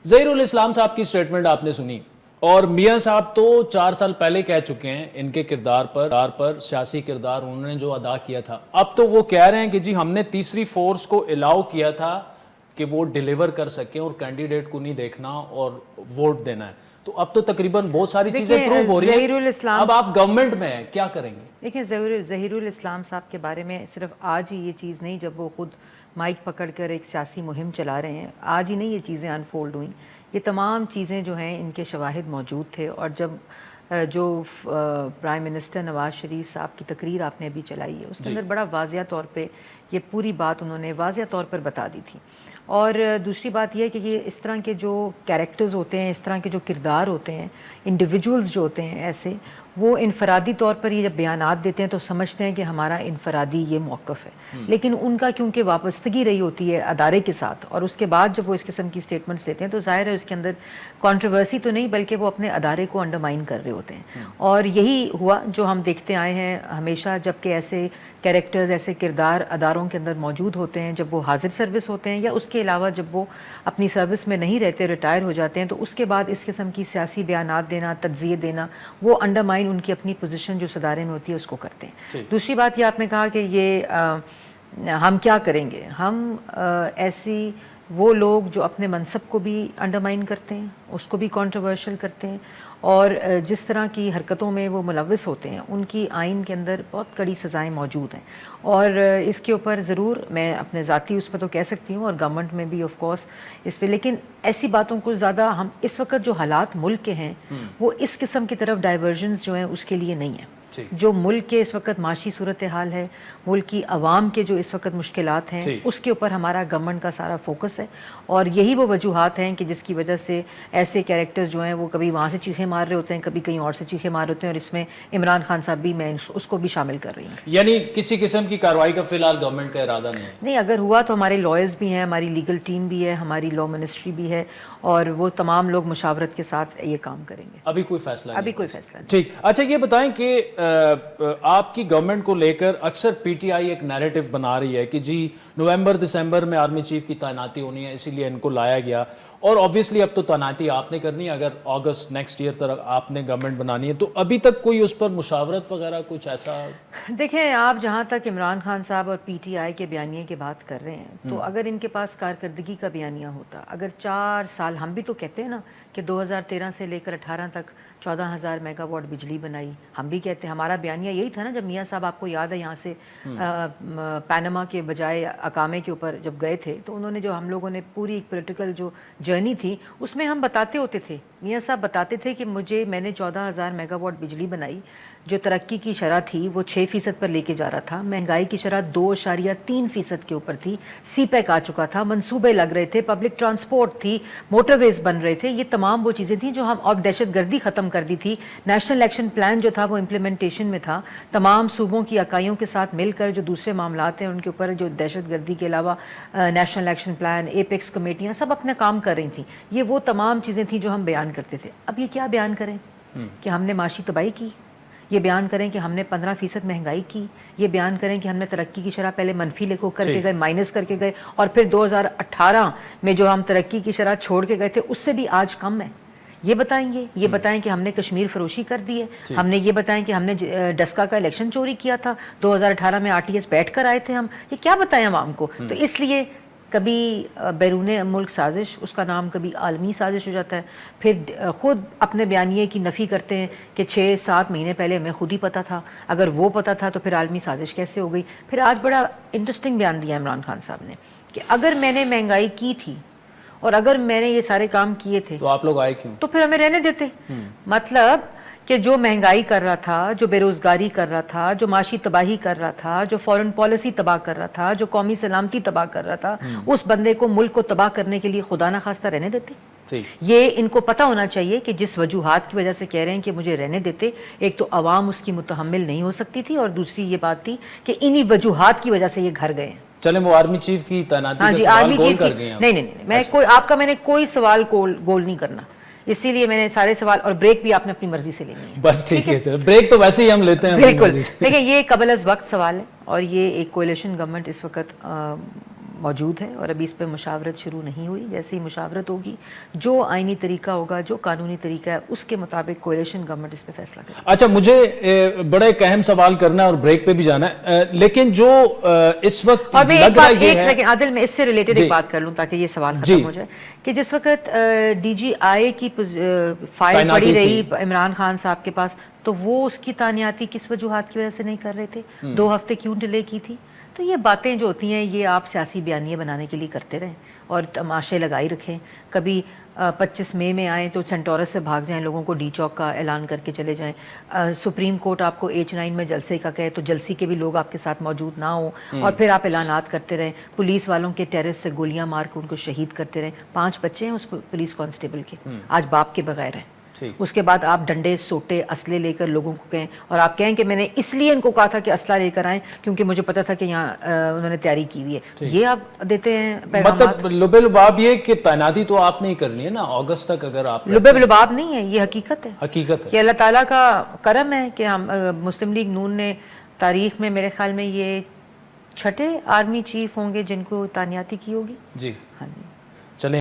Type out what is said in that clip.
ظہیر الاسلام صاحب کی سٹیٹمنٹ آپ نے سنی، اور میاں صاحب تو 4 سال پہلے کہہ چکے ہیں ان کے کردار پر سیاسی کردار انہوں نے جو ادا کیا تھا، اب تو وہ کہہ رہے ہیں کہ جی ہم نے تیسری فورس کو الاؤ کیا تھا کہ وہ ڈیلیور کر سکیں اور کینڈیڈیٹ کو نہیں دیکھنا اور ووٹ دینا ہے. تو اب تو تقریباً بہت ساری چیزیں پروو ہو رہی ہیں. اب آپ گورنمنٹ میں ہیں، کیا کریں گے؟ دیکھیں ظہیر الاسلام صاحب کے بارے میں صرف آج ہی یہ چیز نہیں، جب وہ خود مائک پکڑ کر ایک سیاسی مہم چلا رہے ہیں، آج ہی نہیں یہ چیزیں انفولڈ ہوئیں. یہ تمام چیزیں جو ہیں ان کے شواہد موجود تھے. اور جب جو پرائم منسٹر نواز شریف صاحب کی تقریر آپ نے ابھی چلائی ہے، اس کے اندر بڑا واضح طور پہ یہ پوری بات انہوں نے واضح طور پر بتا دی تھی. اور دوسری بات یہ ہے کہ یہ اس طرح کے جو کیریکٹرز ہوتے ہیں، اس طرح کے جو کردار ہوتے ہیں، انڈیویجولز جو ہوتے ہیں ایسے، وہ انفرادی طور پر یہ جب بیانات دیتے ہیں تو سمجھتے ہیں کہ ہمارا انفرادی یہ موقف ہے، لیکن ان کا کیونکہ وابستگی رہی ہوتی ہے ادارے کے ساتھ، اور اس کے بعد جب وہ اس قسم کی سٹیٹمنٹس دیتے ہیں تو ظاہر ہے اس کے اندر کنٹروورسی تو نہیں بلکہ وہ اپنے ادارے کو انڈرمائن کر رہے ہوتے ہیں. اور یہی ہوا جو ہم دیکھتے آئے ہیں ہمیشہ، جب کہ ایسے کیریکٹرز، ایسے کردار اداروں کے اندر موجود ہوتے ہیں، جب وہ حاضر سروس ہوتے ہیں یا اس کے علاوہ جب وہ اپنی سروس میں نہیں رہتے، ریٹائر ہو جاتے ہیں، تو اس کے بعد اس قسم کی سیاسی بیانات دینا، تجزیے دینا، وہ انڈرمائن ان کی اپنی پوزیشن جو صدارے میں ہوتی ہے اس کو کرتے ہیں. دوسری بات یہ آپ نے کہا کہ یہ ہم کیا کریں گے. ہم ایسی وہ لوگ جو اپنے منصب کو بھی انڈرمائن کرتے ہیں، اس کو بھی کنٹروورشل کرتے ہیں، اور جس طرح کی حرکتوں میں وہ ملوث ہوتے ہیں ان کی آئین کے اندر بہت کڑی سزائیں موجود ہیں. اور اس کے اوپر ضرور میں اپنے ذاتی اس پہ تو کہہ سکتی ہوں، اور گورنمنٹ میں بھی آف کورس اس پہ، لیکن ایسی باتوں کو زیادہ ہم اس وقت جو حالات ملک کے ہیں وہ اس قسم کی طرف ڈائیورژنز جو ہیں اس کے لیے نہیں ہیں. جو ملک کے اس وقت معاشی صورتحال ہے، ملک کی عوام کے جو اس وقت مشکلات ہیں، اس کے اوپر ہمارا گورنمنٹ کا سارا فوکس ہے. اور یہی وہ وجوہات ہیں کہ جس کی وجہ سے ایسے کیریکٹرز جو ہیں وہ کبھی وہاں سے چیخیں مار رہے ہوتے ہیں، کبھی کہیں اور سے چیخیں مار رہے ہوتے ہیں، اور اس میں عمران خان صاحب بھی، میں اس کو بھی شامل کر رہی ہوں. یعنی کسی قسم کی کارروائی کا فی الحال گورنمنٹ کا ارادہ نہیں ہے؟ نہیں، اگر ہوا تو ہمارے لائرز بھی ہیں، ہماری لیگل ٹیم بھی ہے، ہماری لا منسٹری بھی ہے، اور وہ تمام لوگ مشاورت کے ساتھ یہ کام کریں گے. ابھی کوئی فیصلہ نہیں؟ ابھی کوئی فیصلہ نہیں. ٹھیک. اچھا یہ بتائیں کہ آپ کی گورنمنٹ کو لے کر اکثر پی ٹی آئی ایک نیریٹو بنا رہی ہے کہ جی نومبر دسمبر میں آرمی چیف کی تعیناتی ہونی ہے، اسی لیے ان کو لایا گیا، اور obviously اب تو تعیناتی آپ نے کرنی ہے، اگر اگست نیکسٹ ایئر تک آپ نے گورنمنٹ بنانی ہے. تو ابھی تک کوئی اس پر مشاورت وغیرہ کچھ ایسا؟ دیکھیں، آپ جہاں تک عمران خان صاحب اور پی ٹی آئی کے بیانیے کی بات کر رہے ہیں، تو اگر ان کے پاس کارکردگی کا بیانیہ ہوتا، اگر 4 سال، ہم بھی تو کہتے ہیں نا کہ 2013 سے لے کر 18 تک 14,000 میگا واٹ بجلی بنائی، ہم بھی کہتے ہیں، ہمارا بیانیہ یہی تھا نا. جب میاں صاحب آپ کو یاد ہے یہاں سے پینما کے بجائے اقامے کے اوپر جب گئے تھے، تو انہوں نے جو ہم لوگوں نے پوری پولیٹیکل جو جرنی تھی اس میں ہم بتاتے ہوتے تھے، میاں صاحب بتاتے تھے کہ میں نے 14,000 میگا واٹ بجلی بنائی، جو ترقی کی شرح تھی وہ 6% پر لے کے جا رہا تھا، مہنگائی کی شرح 2.3% کے اوپر تھی، سی پیک آ چکا تھا، منصوبے لگ رہے تھے، پبلک ٹرانسپورٹ تھی، موٹر ویز بن رہے تھے. یہ تمام وہ چیزیں تھیں جو ہم، اور دہشت گردی ختم کر دی تھی. نیشنل ایکشن پلان جو تھا وہ امپلیمنٹیشن میں تھا، تمام صوبوں کی اکائیوں کے ساتھ مل کر جو دوسرے معاملات ہیں ان کے اوپر، جو دہشت گردی کے علاوہ نیشنل ایکشن پلان، ایپیکس کمیٹیاں سب اپنا کام کر رہی تھیں. یہ وہ تمام چیزیں تھیں جو ہم بیان کرتے تھے. اب یہ کیا بیان کریں کہ ہم نے معاشی تباہی کی، یہ بیان کریں کہ ہم نے 15% مہنگائی کی، یہ بیان کریں کہ ہم نے ترقی کی شرح پہلے منفی لے کر کے گئے، مائنس کر کے گئے، اور پھر 2018 میں جو ہم ترقی کی شرح چھوڑ کے گئے تھے اس سے بھی آج کم ہے. یہ بتائیں گے، یہ بتائیں کہ ہم نے کشمیر فروشی کر دی ہے، ہم نے یہ بتائیں کہ ہم نے ڈسکا کا الیکشن چوری کیا تھا 2018 میں، RTS بیٹھ کر آئے تھے ہم. یہ کیا بتائیں عوام کو؟ تو اس لیے کبھی بیرون ملک سازش، اس کا نام کبھی عالمی سازش ہو جاتا ہے، پھر خود اپنے بیانیے کی نفی کرتے ہیں کہ 6-7 مہینے پہلے ہمیں خود ہی پتا تھا. اگر وہ پتا تھا تو پھر عالمی سازش کیسے ہو گئی؟ پھر آج بڑا انٹرسٹنگ بیان دیا عمران خان صاحب نے کہ اگر میں نے مہنگائی کی تھی اور اگر میں نے یہ سارے کام کیے تھے تو آپ لوگ آئے کیوں؟ تو پھر ہمیں رہنے دیتے. مطلب کہ جو مہنگائی کر رہا تھا، جو بے روزگاری کر رہا تھا، جو معاشی تباہی کر رہا تھا، جو فورن پالیسی تباہ کر رہا تھا، جو قومی سلامتی تباہ کر رہا تھا، اس بندے کو ملک کو تباہ کرنے کے لیے خدا نہ خواستہ رہنے دیتے. یہ ان کو پتہ ہونا چاہیے کہ جس وجوہات کی وجہ سے کہہ رہے ہیں کہ مجھے رہنے دیتے، ایک تو عوام اس کی متحمل نہیں ہو سکتی تھی، اور دوسری یہ بات تھی کہ انہی وجوہات کی وجہ سے یہ گھر گئے ہیں. چلیں وہ آرمی چیف کی تعیناتی کا سوال گول کر گئے ہیں. نہیں، میں کوئی آپ کا، میں نے کوئی سوال گول نہیں کرنا، اسی لیے میں نے سارے سوال، اور بریک بھی آپ نے اپنی مرضی سے لینی ہے. بس ٹھیک ہے، چلو بریک تو ویسے ہی ہم لیتے ہیں. بالکل. دیکھیں، یہ قبل از وقت سوال ہے، اور یہ ایک کولیشن گورنمنٹ اس وقت موجود ہے اور ابھی اس پہ مشاورت شروع نہیں ہوئی. جیسے ہی مشاورت ہوگی, جو آئینی طریقہ ہوگا, جو قانونی طریقہ ہے, اس کے مطابق کولیشن گورنمنٹ اس پہ فیصلہ کرے. اچھا, مجھے بڑا ایک اہم سوال کرنا ہے اور بریک پہ بھی جانا ہے, لیکن جو اس وقت اور میں لگ رہا ہے یہ ہے, لیکن عادل میں اس سے ریلیٹڈ ایک بات کر لوں تاکہ یہ سوال ختم ہو جائے, کہ جس وقت ڈی جی آئی کی فائل پڑی رہی عمران خان صاحب کے پاس, تو وہ اس کی تعیناتی کس وجوہات کی وجہ سے نہیں کر رہے تھے, 2 ہفتے کیوں ڈیلے کی تھی؟ تو یہ باتیں جو ہوتی ہیں یہ آپ سیاسی بیانیے بنانے کے لیے کرتے رہیں اور تماشے لگائی رکھیں. کبھی 25 مئی میں آئیں تو سینٹورس سے بھاگ جائیں, لوگوں کو ڈی چوک کا اعلان کر کے چلے جائیں. سپریم کورٹ آپ کو H9 میں جلسے کا کہے تو جلسے کے بھی لوگ آپ کے ساتھ موجود نہ ہوں, اور پھر آپ اعلانات کرتے رہیں. پولیس والوں کے ٹیرس سے گولیاں مار کے ان کو شہید کرتے رہیں. 5 بچے ہیں اس پولیس کانسٹیبل کے, آج باپ کے بغیر ہیں. اس کے بعد آپ ڈنڈے سوٹے اسلحے لے کر لوگوں کو کہیں, اور آپ کہیں کہ میں نے اس لیے ان کو کہا تھا کہ اسلحہ لے کر آئیں کیونکہ مجھے پتا تھا کہ یہاں انہوں نے تیاری کی ہوئی ہے. یہ آپ دیتے ہیں پیغامات. مطلب لبے لباب یہ کہ تعیناتی تو آپ نہیں کرنی ہے نا اگست تک, اگر آپ لبے لباب نہیں ہے, یہ حقیقت ہے. حقیقت ہے کہ اللہ تعالیٰ کا کرم ہے کہ ہم مسلم لیگ نون نے تاریخ میں میرے خیال میں یہ 6 آرمی چیف ہوں گے جن کو تعیناتی کی ہوگی. جی ہاں.